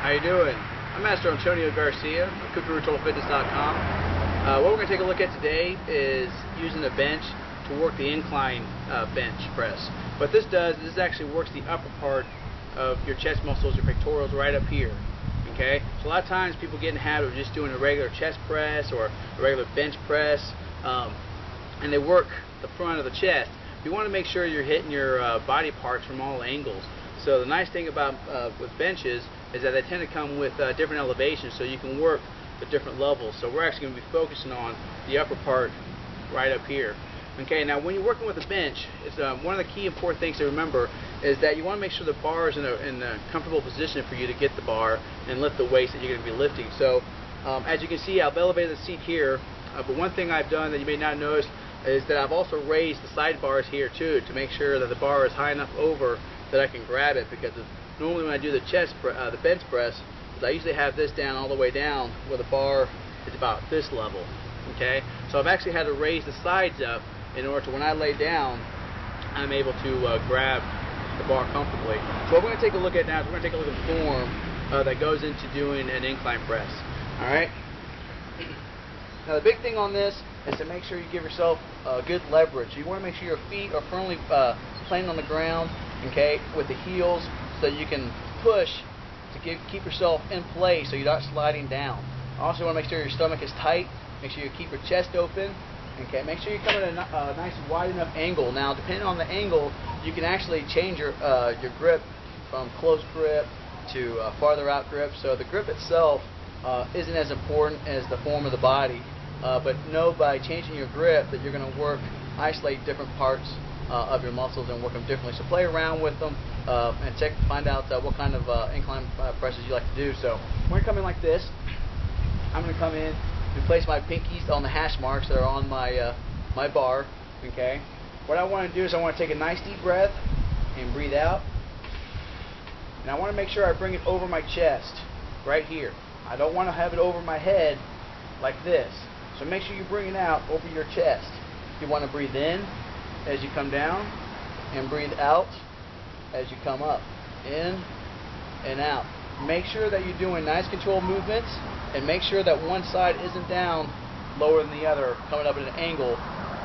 How you doing? I'm Master Antonio Garcia of CooperTotalFitness.com. What we're going to take a look at today is using a bench to work the incline bench press. What this does is this actually works the upper part of your chest muscles, your pectorals, right up here. Okay? So a lot of times people get in the habit of just doing a regular chest press or a regular bench press, and they work the front of the chest. You want to make sure you're hitting your body parts from all angles. So the nice thing about with benches is that they tend to come with different elevations, so you can work the different levels. So we're actually going to be focusing on the upper part right up here. Okay, now when you're working with a bench, it's, one of the key important things to remember is that you want to make sure the bar is in a comfortable position for you to get the bar and lift the weights that you're going to be lifting. So as you can see, I've elevated the seat here, but one thing I've done that you may not notice is that I've also raised the side bars here too, to make sure that the bar is high enough over that I can grab it, because normally when I do the bench press, I usually have this down all the way down where the bar is about this level. Okay, so I've actually had to raise the sides up in order to, when I lay down, I'm able to grab the bar comfortably. So what we're going to take a look at now is we're going to take a look at the form that goes into doing an incline press. Alright? Now the big thing on this is to make sure you give yourself good leverage. You want to make sure your feet are firmly planted on the ground, okay, with the heels, so you can push to keep yourself in place so you're not sliding down. Also, you want to make sure your stomach is tight. Make sure you keep your chest open. Okay, make sure you come at a nice wide enough angle. Now, depending on the angle, you can actually change your grip from close grip to farther out grip. So the grip itself isn't as important as the form of the body, but know by changing your grip that you're going to isolate different parts of your muscles and work them differently. So play around with them and find out what kind of incline presses you like to do. So we're going to come in like this. I'm going to come in and place my pinkies on the hash marks that are on my my bar. Okay. What I want to do is I want to take a nice deep breath and breathe out. And I want to make sure I bring it over my chest, right here. I don't want to have it over my head like this. So make sure you bring it out over your chest. You want to breathe in as you come down, and breathe out as you come up. In and out. Make sure that you're doing nice controlled movements, and make sure that one side isn't down lower than the other, coming up at an angle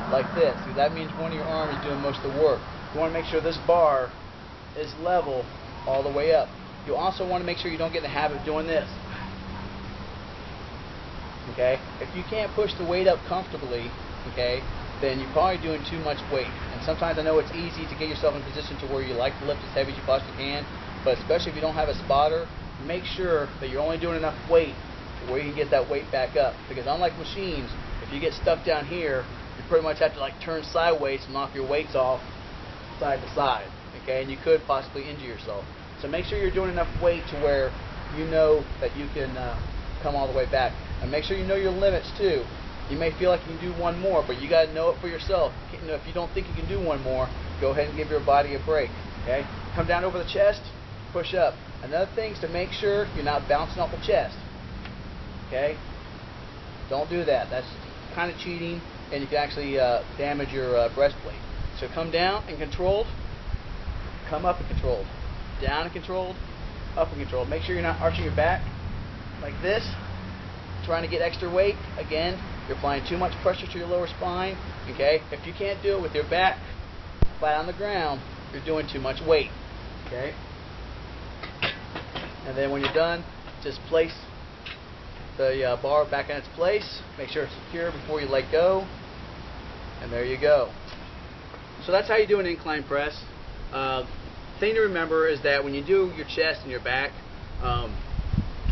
like this. See, that means one of your arms is doing most of the work. You want to make sure this bar is level all the way up. You also want to make sure you don't get in the habit of doing this. Okay? If you can't push the weight up comfortably, okay, then you're probably doing too much weight. And sometimes I know it's easy to get yourself in a position to where you like to lift as heavy as you possibly can, but especially if you don't have a spotter, make sure that you're only doing enough weight to where you can get that weight back up. Because unlike machines, if you get stuck down here, you pretty much have to like turn sideways and knock your weights off side to side. Okay, and you could possibly injure yourself. So make sure you're doing enough weight to where you know that you can come all the way back. And make sure you know your limits too. You may feel like you can do one more, but you got to know it for yourself. You know, if you don't think you can do one more, go ahead and give your body a break. Okay? Come down over the chest, push up. Another thing is to make sure you're not bouncing off the chest. Okay? Don't do that. That's kind of cheating, and you can actually damage your breastplate. So come down and controlled, come up and controlled, down and controlled, up and controlled. Make sure you're not arching your back like this, trying to get extra weight. Again, you're applying too much pressure to your lower spine. Okay? If you can't do it with your back flat on the ground, you're doing too much weight. Okay? And then when you're done, just place the bar back in its place. Make sure it's secure before you let go. And there you go. So that's how you do an incline press. Thing to remember is that when you do your chest and your back,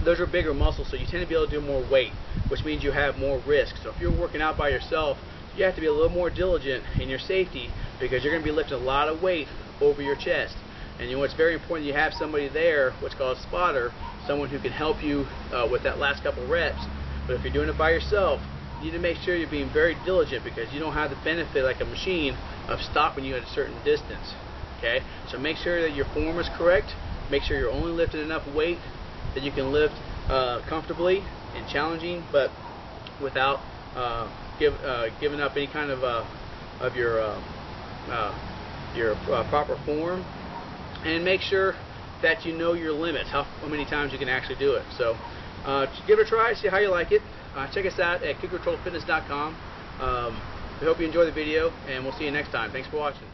those are bigger muscles, so you tend to be able to do more weight, which means you have more risk. So if you're working out by yourself, you have to be a little more diligent in your safety, because you're going to be lifting a lot of weight over your chest. And you know, it's very important you have somebody there, what's called a spotter, someone who can help you with that last couple reps. But if you're doing it by yourself, you need to make sure you're being very diligent, because you don't have the benefit like a machine of stopping you at a certain distance. Okay? So make sure that your form is correct. Make sure you're only lifting enough weight that you can lift comfortably and challenging, but without giving up any kind of your proper form. And make sure that you know your limits, how many times you can actually do it. So give it a try, see how you like it. Check us out at cookcontrolfitness.com. We hope you enjoy the video, and we'll see you next time. Thanks for watching.